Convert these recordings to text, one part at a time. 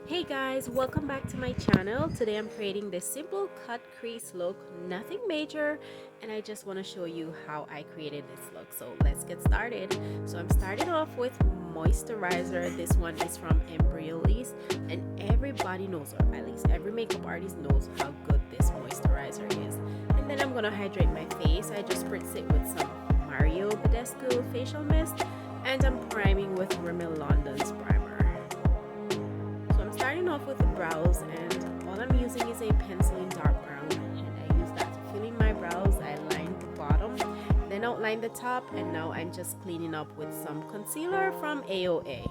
Hey guys, welcome back to my channel. Today I'm creating this simple cut crease look, nothing major, and I just want to show you how I created this look. So let's get started. So I'm starting off with moisturizer. This one is from Beauties, and everybody knows, or at least every makeup artist knows how good this moisturizer is. And then I'm going to hydrate my face. I just spritz it with some Mario Badescu facial mist, and I'm priming with Rimmel London's primer. Starting off with the brows, and all I'm using is a pencil in dark brown, and I use that to fill in my brows. I line the bottom, then outline the top, and now I'm just cleaning up with some concealer from AOA.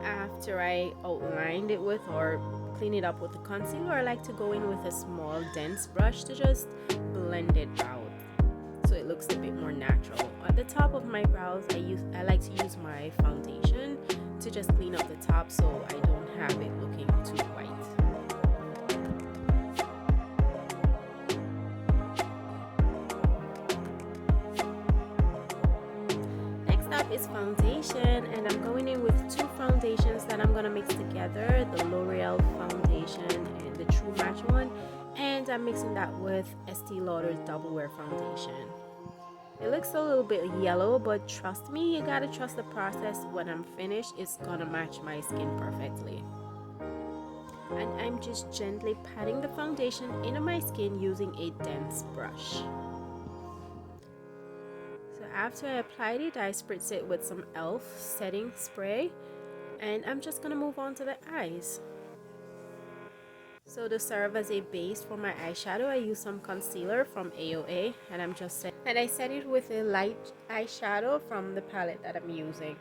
After I outlined it with or clean it up with the concealer, I like to go in with a small dense brush to just blend it out so it looks a bit more natural. At the top of my brows, I like to use my foundation to just clean up the top so I don't have it looking too white. Next up is foundation, and I'm going in with two foundations that I'm gonna mix together, the L'Oreal foundation and the True Match one, and I'm mixing that with Estee Lauder's Double Wear foundation. It looks a little bit yellow, but trust me, you gotta trust the process. When I'm finished, it's gonna match my skin perfectly. And I'm just gently patting the foundation into my skin using a dense brush. So after I applied it, I spritz it with some e.l.f. setting spray, and I'm just gonna move on to the eyes. So to serve as a base for my eyeshadow, I use some concealer from AOA, and I set it with a light eyeshadow from the palette that I'm using.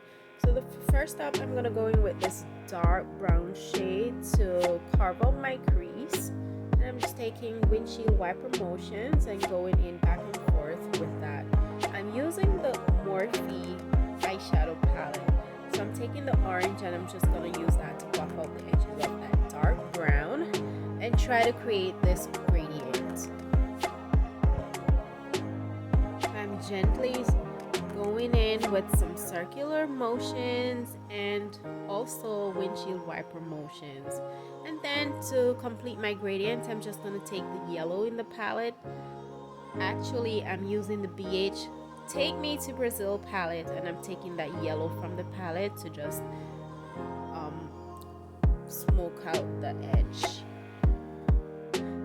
So the first up, I'm gonna go in with this dark brown shade to carve out my crease, and I'm just taking windshield wiper motions and going in back and forth with that. I'm using the Morphe eyeshadow palette, so I'm taking the orange and I'm just gonna use that to buff out the edges of that dark brown and try to create this gradient. I'm gently going in with some circular motions and also windshield wiper motions. And then to complete my gradient, I'm just going to take the yellow in the palette. Actually, I'm using the BH Take Me to Brazil palette, and I'm taking that yellow from the palette to just smoke out the edge.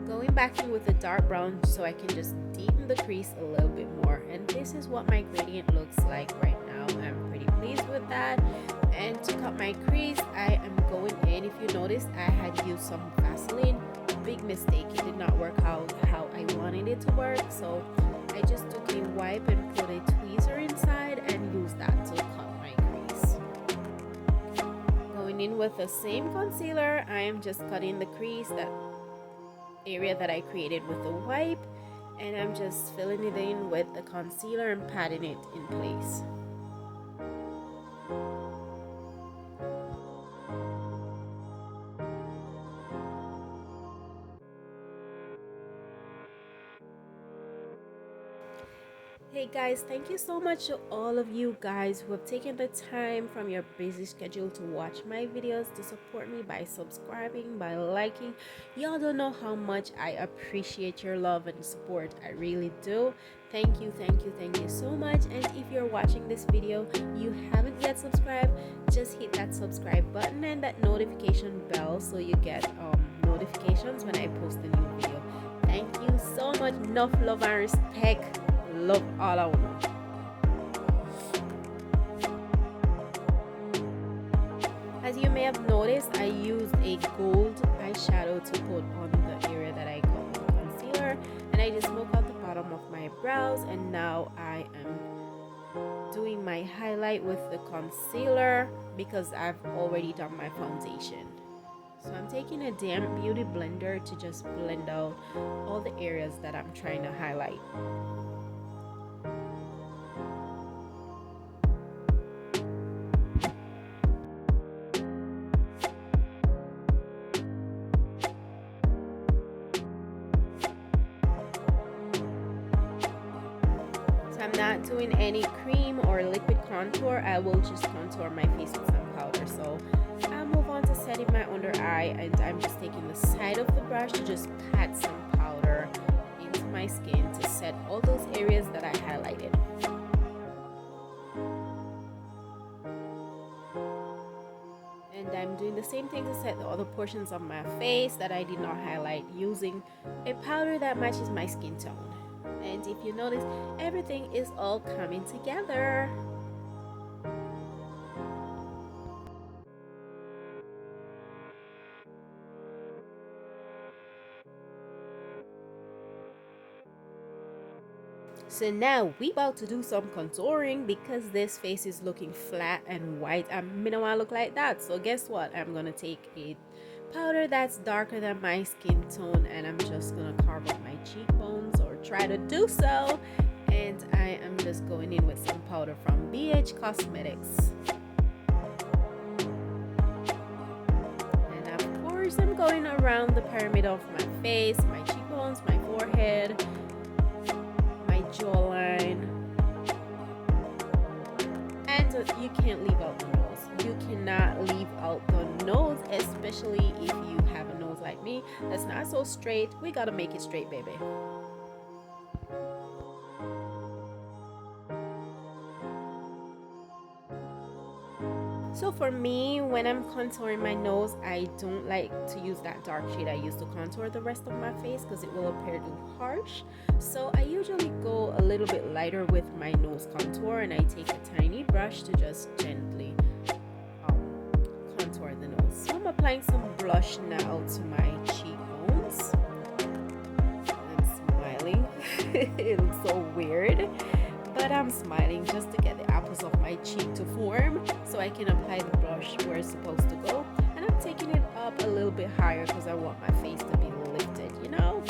Going back in with the dark brown so I can just deepen the crease a little bit more, and this is what my gradient looks like right now. I'm pretty pleased with that. And to cut my crease, I am going in. If you noticed, I had used some Vaseline. Big mistake, it did not work out how I wanted it to work, so I just took a wipe and put a tweezer inside and used that to cut my crease. Going in with the same concealer, I am just cutting the crease, that area that I created with the wipe, and I'm just filling it in with the concealer and patting it in place. Hey guys, thank you so much to all of you guys who have taken the time from your busy schedule to watch my videos, to support me by subscribing, by liking. Y'all don't know how much I appreciate your love and support. I really do. Thank you, thank you, thank you so much. And if you're watching this video, you haven't yet subscribed, just hit that subscribe button and that notification bell so you get notifications when I post a new video. Thank you so much. Enough love and respect. Love all I want. As you may have noticed, I used a gold eyeshadow to put on the area that I got with the concealer, and I just smoked out the bottom of my brows, and now I am doing my highlight with the concealer because I've already done my foundation. So I'm taking a damp beauty blender to just blend out all the areas that I'm trying to highlight. I'm not doing any cream or liquid contour, I will just contour my face with some powder. So I'll move on to setting my under eye, and I'm just taking the side of the brush to just pat some powder into my skin to set all those areas that I highlighted. And I'm doing the same thing to set the other portions of my face that I did not highlight, using a powder that matches my skin tone. And if you notice, everything is all coming together. So now we about to do some contouring because this face is looking flat and white. I don't want to look like that. So guess what? I'm gonna take a powder that's darker than my skin tone, and I'm just gonna carve up my cheekbones, or try to do so. And I am just going in with some powder from BH Cosmetics. And of course, I'm going around the pyramid of my face, my cheekbones, my forehead, jawline, and you can't leave out the nose. You cannot leave out the nose, especially if you have a nose like me that's not so straight. We gotta make it straight, baby. So for me, when I'm contouring my nose, I don't like to use that dark shade I use to contour the rest of my face because it will appear too harsh. So I usually go a little bit lighter with my nose contour, and I take a tiny brush to just gently contour the nose. So I'm applying some blush now to my cheekbones. I'm smiling. It looks so weird, but I'm smiling just to get the apples of my cheek to form so I can apply the blush where it's supposed to go. And I'm taking it up a little bit higher because I want my face to be lifted, you know?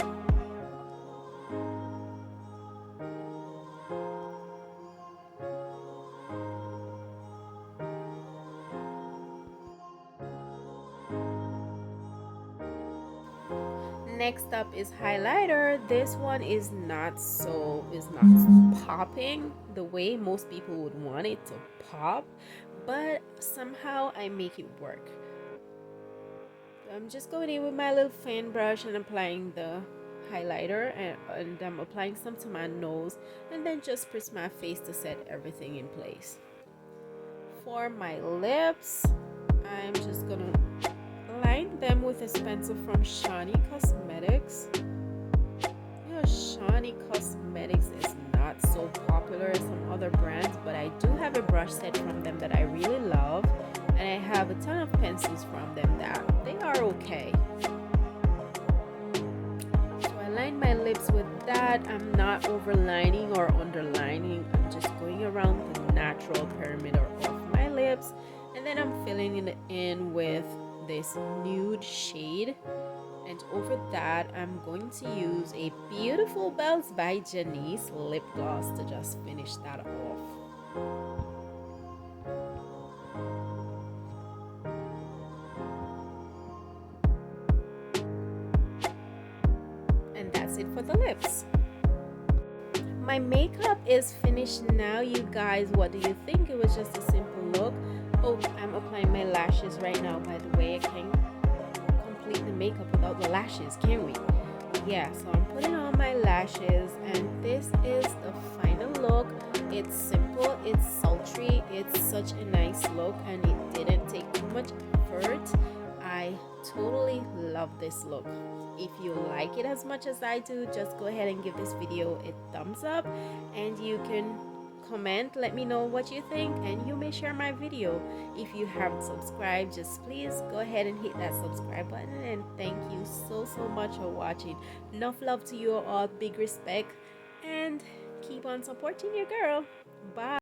Next up is highlighter. This one is not popping the way most people would want it to pop, but somehow I make it work. I'm just going in with my little fan brush and applying the highlighter, and I'm applying some to my nose, and then just press my face to set everything in place. For my lips, I'm just gonna line them with a pencil from Shani Cosmetics. You know, Shani Cosmetics is not so popular as some other brands, but I do have a brush set from them that I really love, and I have a ton of pencils from them that they are okay. So I line my lips with that. I'm not overlining or underlining. I'm just going around the natural perimeter of my lips, and then I'm filling it in with this nude shade, and over that I'm going to use a Beautiful Bells by Janice lip gloss to just finish that off. And that's it for the lips. My makeup is finished now, you guys. What do you think? It was just a simple look. Oh, I'm applying my lashes right now, by the way. I can't complete the makeup without the lashes, can we? Yeah, so I'm putting on my lashes, and this is the final look. It's simple, it's sultry, it's such a nice look, and it didn't take too much effort. I totally love this look. If you like it as much as I do, just go ahead and give this video a thumbs up, and you can comment, let me know what you think, and you may share my video. If you haven't subscribed, just please go ahead and hit that subscribe button, and thank you so much for watching. Enough love to you all, big respect, and keep on supporting your girl. Bye.